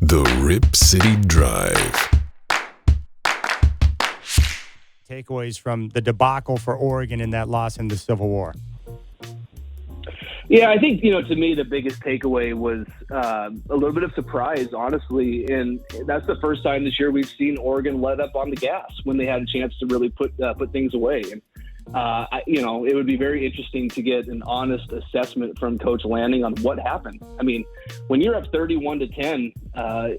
The Rip City Drive. Takeaways from the debacle for Oregon in that loss in the Civil War. Yeah, I think, to me, the biggest takeaway was a little bit of surprise, honestly. And that's the first time this year we've seen Oregon let up on the gas when they had a chance to really put things away. And, it would be very interesting to get an honest assessment from Coach Lanning on what happened. I mean, when you're up 31-10,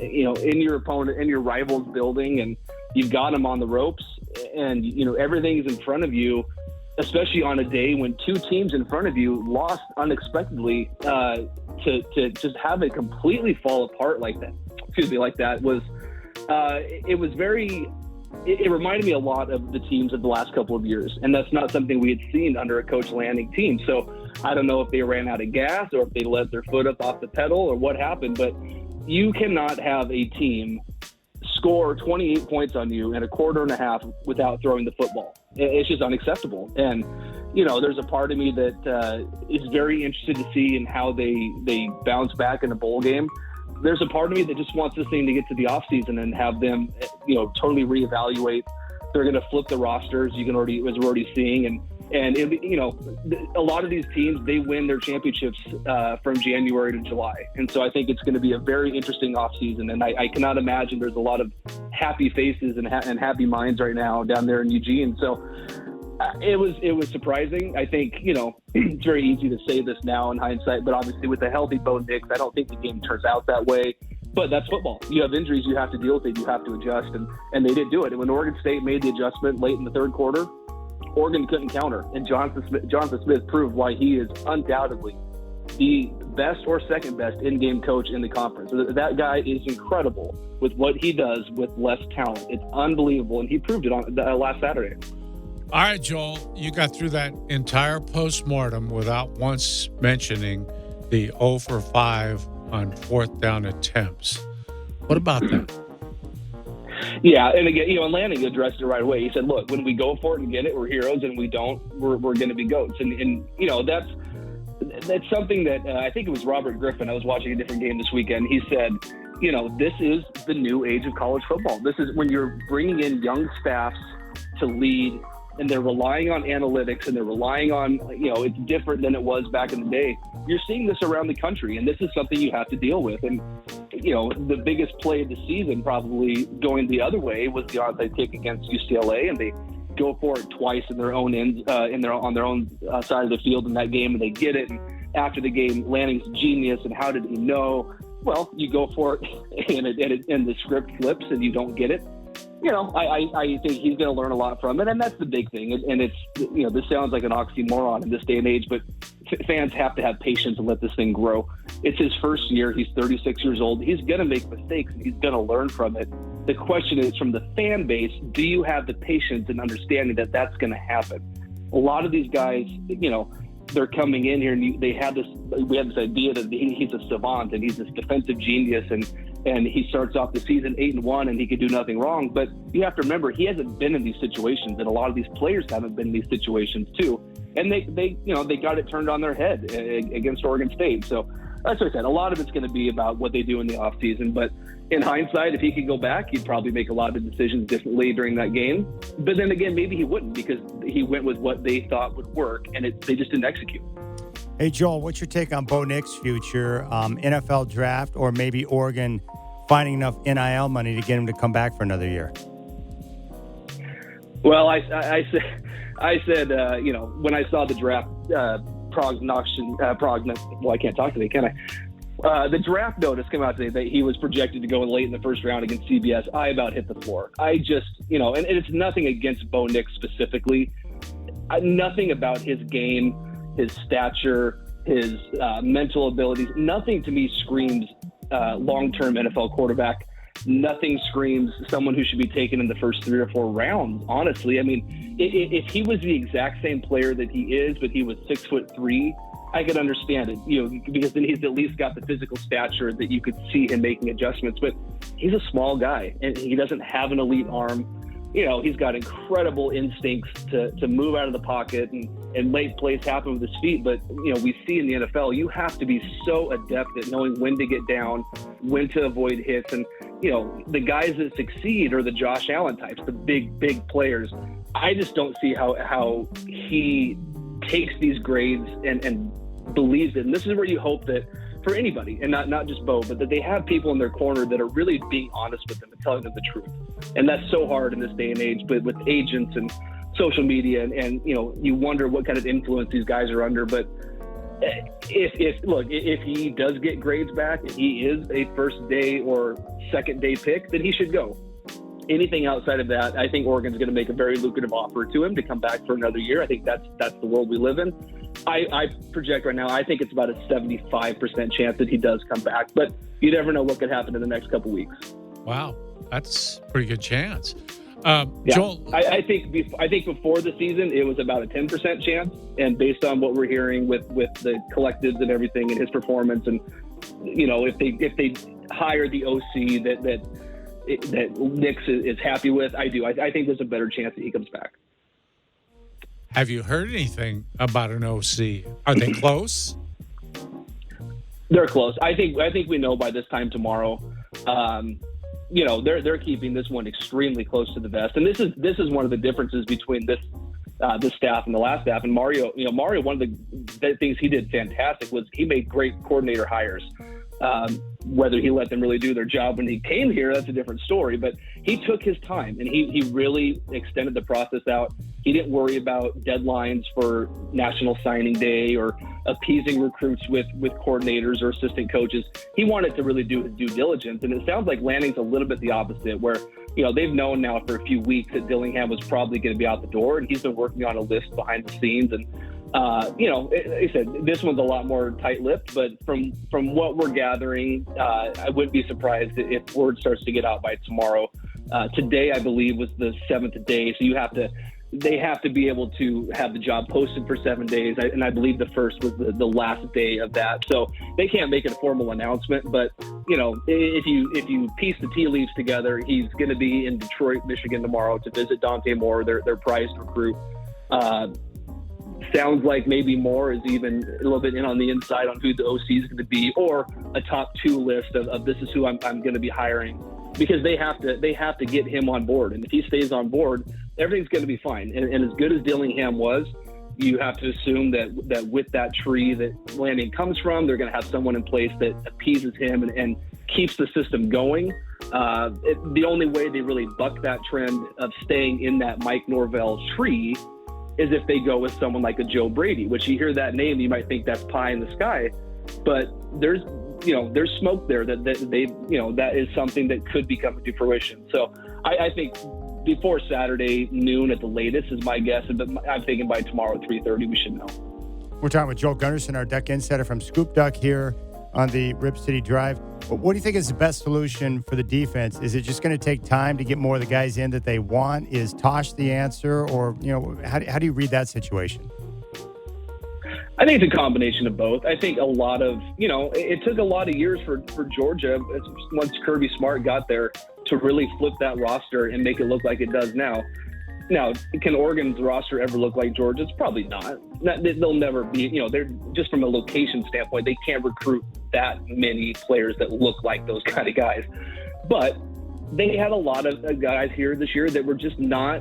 in your opponent, in your rival's building, and you've got them on the ropes, and, everything is in front of you, especially on a day when two teams in front of you lost unexpectedly, to just have it completely fall apart like that was, it was very, it reminded me a lot of the teams of the last couple of years. And that's not something we had seen under a Coach Lanning team. So I don't know if they ran out of gas or if they let their foot up off the pedal or what happened, but you cannot have a team score 28 points on you in a quarter and a half without throwing the football. It's just unacceptable. And, there's a part of me that is very interested to see in how they bounce back in a bowl game. There's a part of me that just wants this thing to get to the offseason and have them, totally reevaluate. They're going to flip the rosters. As we're already seeing. And a lot of these teams, they win their championships from January to July. And so I think it's going to be a very interesting offseason. And I cannot imagine there's a lot of happy faces and happy minds right now down there in Eugene. So it was surprising. I think, it's very easy to say this now in hindsight, but obviously with a healthy Bo Nix, I don't think the game turns out that way. But that's football. You have injuries, you have to deal with it, you have to adjust. And they did do it. And when Oregon State made the adjustment late in the third quarter, Oregon couldn't counter, and Jonathan Smith proved why he is undoubtedly the best or second best in-game coach in the conference. That guy is incredible with what he does with less talent. It's unbelievable, and he proved it on last Saturday. All right, Joel, you got through that entire postmortem without once mentioning the 0 for 5 on fourth down attempts. What about that? Yeah, and again, and Lanning addressed it right away. He said, look, when we go for it and get it, we're heroes, and we don't, we're going to be goats. And that's something that I think it was Robert Griffin. I was watching a different game this weekend. He said, this is the new age of college football. This is when you're bringing in young staffs to lead, and they're relying on analytics, and they're relying on, it's different than it was back in the day. You're seeing this around the country, and this is something you have to deal with. And, the biggest play of the season probably going the other way was the onside kick against UCLA, and they go for it twice in their own end, on their own side of the field in that game, and they get it. And after the game, Lanning's genius, and how did he know? Well, you go for it, and the script flips, and you don't get it. I think he's going to learn a lot from it, and that's the big thing. And it's, this sounds like an oxymoron in this day and age, but fans have to have patience and let this thing grow. It's his first year. He's 36 years old. He's going to make mistakes, and he's going to learn from it. The question is, from the fan base, do you have the patience and understanding that that's going to happen? A lot of these guys, they're coming in here, and we had this idea that he's a savant and he's this defensive genius, and he starts off the season 8-1 and he could do nothing wrong. But you have to remember, he hasn't been in these situations, and a lot of these players haven't been in these situations too. And they got it turned on their head against Oregon State. So that's what I said. A lot of it's going to be about what they do in the offseason. But in hindsight, if he could go back, he'd probably make a lot of decisions differently during that game. But then again, maybe he wouldn't, because he went with what they thought would work, and they just didn't execute. Hey, Joel, what's your take on Bo Nix's future, NFL draft, or maybe Oregon finding enough NIL money to get him to come back for another year? Well, I said, when I saw the draft prognostication, well, I can't talk today, can I? The draft notice came out today that he was projected to go late in the first round against CBS. I about hit the floor. I just, and it's nothing against Bo Nix specifically. Nothing about his game, his stature, his mental abilities, nothing to me screams long-term NFL quarterback. Nothing screams someone who should be taken in the first 3 or 4 rounds, honestly. I mean, if he was the exact same player that he is, but he was 6'3", I could understand it, because then he's at least got the physical stature that you could see him making adjustments. But he's a small guy, and he doesn't have an elite arm. he's got incredible instincts to move out of the pocket and make plays happen with his feet. But, we see in the NFL, you have to be so adept at knowing when to get down, when to avoid hits. And, the guys that succeed are the Josh Allen types, the big players. I just don't see how he takes these grades and believes it. And this is where you hope that for anybody, and not just Bo, but that they have people in their corner that are really being honest with them and telling them the truth. And that's so hard in this day and age, but with agents and social media and you wonder what kind of influence these guys are under. But if he does get grades back and he is a first day or second day pick, then he should go. Anything outside of that, I think Oregon's going to make a very lucrative offer to him to come back for another year. I think that's the world we live in. I project right now, I think it's about a 75% chance that he does come back, but you never know what could happen in the next couple weeks. Wow, that's a pretty good chance. Joel, I think before the season it was about a 10% chance, and based on what we're hearing with the collectives and everything and his performance, and if they hire the OC that Nix is happy with, I think there's a better chance that he comes back. Have you heard anything about an OC? Are they close? They're close. I think we know by this time tomorrow. They're keeping this one extremely close to the vest, and this is one of the differences between this staff and the last staff. And Mario, one of the things he did fantastic was he made great coordinator hires. Whether he let them really do their job when he came here, that's a different story. But he took his time and he really extended the process out. He didn't worry about deadlines for National Signing Day or appeasing recruits with coordinators or assistant coaches. He wanted to really do his due diligence. And it sounds like Lanning's a little bit the opposite, where, they've known now for a few weeks that Dillingham was probably going to be out the door, and he's been working on a list behind the scenes. And like I said, this one's a lot more tight-lipped, but from what we're gathering, I wouldn't be surprised if word starts to get out by tomorrow. Today, I believe, was the 7th day, so they have to be able to have the job posted for 7 days, and I believe the first was the last day of that. So they can't make it a formal announcement, but if you piece the tea leaves together, he's going to be in Detroit, Michigan tomorrow to visit Dante Moore, their prized recruit. Sounds like maybe Moore is even a little bit in on the inside on who the OC is going to be, or a top 2 list of this is who I'm going to be hiring, because they have to get him on board. And if he stays on board, everything's going to be fine. And as good as Dillingham was, you have to assume that with that tree that Lanning comes from, they're going to have someone in place that appeases him and keeps the system going. The only way they really buck that trend of staying in that Mike Norvell tree is if they go with someone like a Joe Brady, which you hear that name, you might think that's pie in the sky, but there's smoke there that is something that could be coming to fruition. So I think before Saturday noon at the latest is my guess, but I'm thinking by tomorrow at 3:30 we should know. We're talking with Joel Gunderson, our Duck Insider from Scoop Duck here on the Rip City Drive. What do you think is the best solution for the defense? Is it just going to take time to get more of the guys in that they want? Is Tosh the answer? Or, how do you read that situation? I think it's a combination of both. I think a lot of, it took a lot of years for Georgia, once Kirby Smart got there, to really flip that roster and make it look like it does now. Now, can Oregon's roster ever look like Georgia's? Probably not. They'll never be, they're just from a location standpoint, they can't recruit that many players that look like those kind of guys. But they had a lot of guys here this year that were just not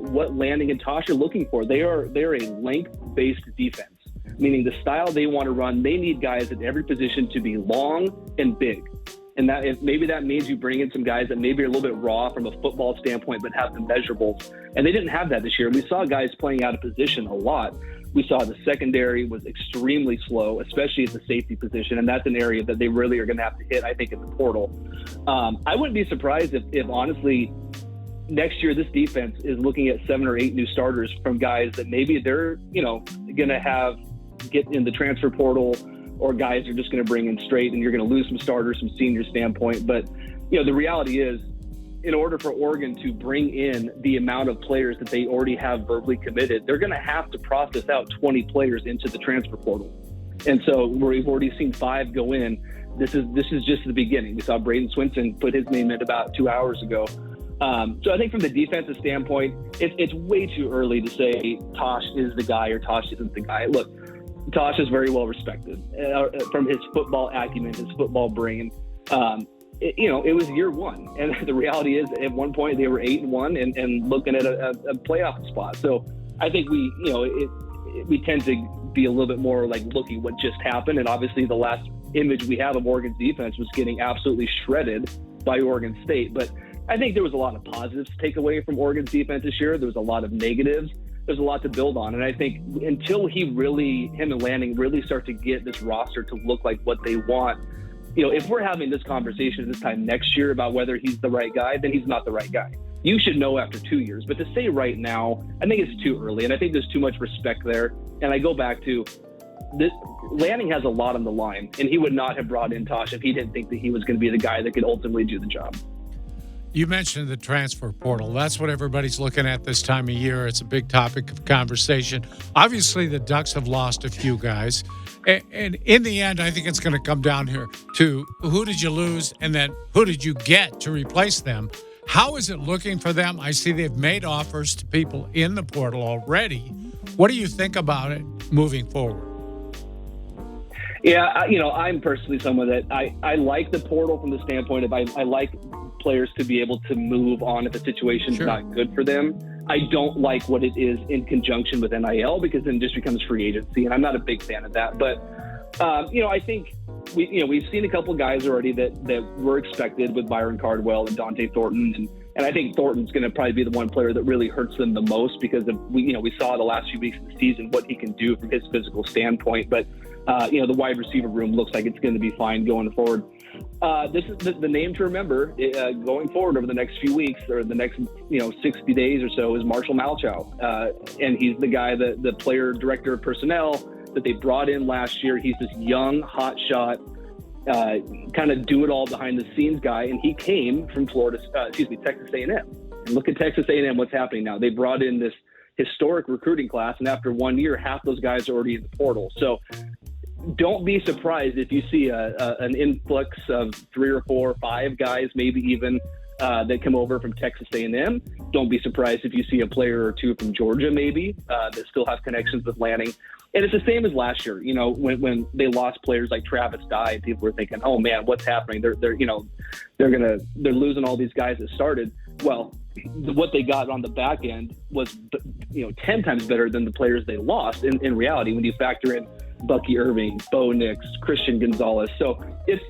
what Lanning and Tosh are looking for. They're a length-based defense, meaning the style they want to run, they need guys at every position to be long and big. And maybe that means you bring in some guys that maybe are a little bit raw from a football standpoint, but have the measurables. And they didn't have that this year. We saw guys playing out of position a lot. We saw the secondary was extremely slow, especially at the safety position. And that's an area that they really are going to have to hit, I think, in the portal. I wouldn't be surprised if honestly, next year, this defense is looking at 7 or 8 new starters from guys that maybe they're, going to get in the transfer portal, or guys are just going to bring in straight, and you're going to lose some starters from senior standpoint. But, the reality is, in order for Oregon to bring in the amount of players that they already have verbally committed, they're going to have to process out 20 players into the transfer portal. And so we've already seen 5 go in. This is just the beginning. We saw Braden Swinson put his name in about 2 hours ago. So I think from the defensive standpoint, it's way too early to say Tosh is the guy or Tosh isn't the guy. Look, Tosh is very well respected from his football acumen, his football brain. It was year one, and the reality is, at one point they were 8-1 and looking at a playoff spot. So I think we tend to be a little bit more like looking what just happened, and obviously the last image we have of Oregon's defense was getting absolutely shredded by Oregon State. But I think there was a lot of positives to take away from Oregon's defense this year. There was a lot of negatives. There's a lot to build on. And I think until him and Lanning really start to get this roster to look like what they want, if we're having this conversation this time next year about whether he's the right guy, then he's not the right guy. You should know after 2 years. But to say right now, I think it's too early. And I think there's too much respect there. And I go back to this. Lanning has a lot on the line, and he would not have brought in Tosh if he didn't think that he was going to be the guy that could ultimately do the job. You mentioned the transfer portal. That's what everybody's looking at this time of year. It's a big topic of conversation. Obviously, the Ducks have lost a few guys. And in the end, I think it's going to come down here to who did you lose and then who did you get to replace them? How is it looking for them? I see they've made offers to people in the portal already. What do you think about it moving forward? Yeah, I'm personally someone that I like the portal from the standpoint of I like players to be able to move on if the situation's not good for them. I don't like what it is in conjunction with NIL because then it just becomes free agency, and I'm not a big fan of that. But I think we've seen a couple guys already that were expected with Byron Cardwell and Dante Thornton, and I think Thornton's going to probably be the one player that really hurts them the most because we saw the last few weeks of the season what he can do from his physical standpoint. But the wide receiver room looks like it's going to be fine going forward. This is the name to remember going forward over the next few weeks or the next 60 days or so is Marshall Malchow, and he's the guy, the player director of personnel that they brought in last year. He's this young hotshot, kind of do it all behind the scenes guy, and he came from Texas A&M. And look at Texas A&M, what's happening now. They brought in this historic recruiting class, and after 1 year, half those guys are already in the portal. So don't be surprised if you see an influx of 3 or 4 or 5 guys, maybe even that come over from Texas A&M. Don't be surprised if you see a player or two from Georgia, maybe that still have connections with Lanning. And it's the same as last year. When they lost players like Travis Dye, people were thinking, "Oh man, what's happening? They're losing all these guys that started." Well, what they got on the back end was 10 times better than the players they lost. In reality, when you factor in Bucky Irving, Bo Nix, Christian Gonzalez. So it's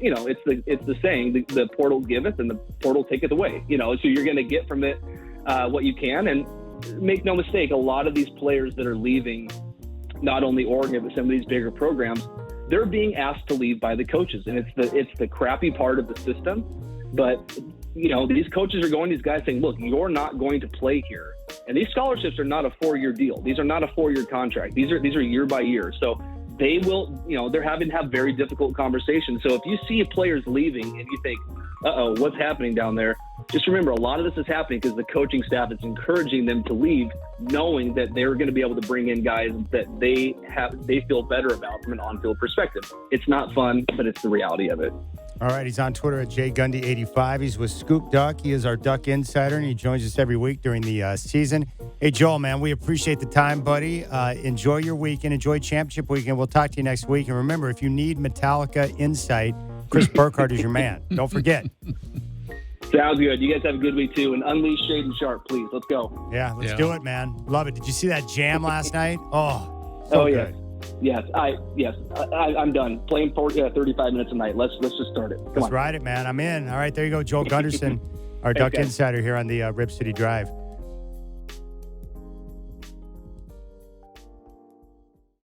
the saying, the portal giveth and the portal taketh away. So you're going to get from it what you can. And make no mistake, a lot of these players that are leaving, not only Oregon, but some of these bigger programs, they're being asked to leave by the coaches. And it's the crappy part of the system. But, these coaches are going to these guys saying, look, you're not going to play here. And these scholarships are not a 4-year deal. These are not a 4-year contract. These are year by year. So they will, they're having to have very difficult conversations. So if you see players leaving and you think, what's happening down there? Just remember, a lot of this is happening because the coaching staff is encouraging them to leave, knowing that they're going to be able to bring in guys that they feel better about from an on-field perspective. It's not fun, but it's the reality of it. All right, he's on Twitter at jgundy85. He's with Scoop Duck. He is our Duck Insider, and he joins us every week during the season. Hey, Joel, man, we appreciate the time, buddy. Enjoy your weekend. Enjoy championship weekend. We'll talk to you next week. And remember, if you need Metallica insight, Chris Burkhardt is your man. Don't forget. Sounds good. You guys have a good week, too. And unleash Shade and Sharp, please. Let's go. Yeah, let's do it, man. Love it. Did you see that jam last night? Oh, so good. Yes, I'm done. Playing for 35 minutes a night. Let's just start it. Let's ride it, man. I'm in. All right, there you go. Joel Gunderson, our Duck Insider here on the Rip City Drive.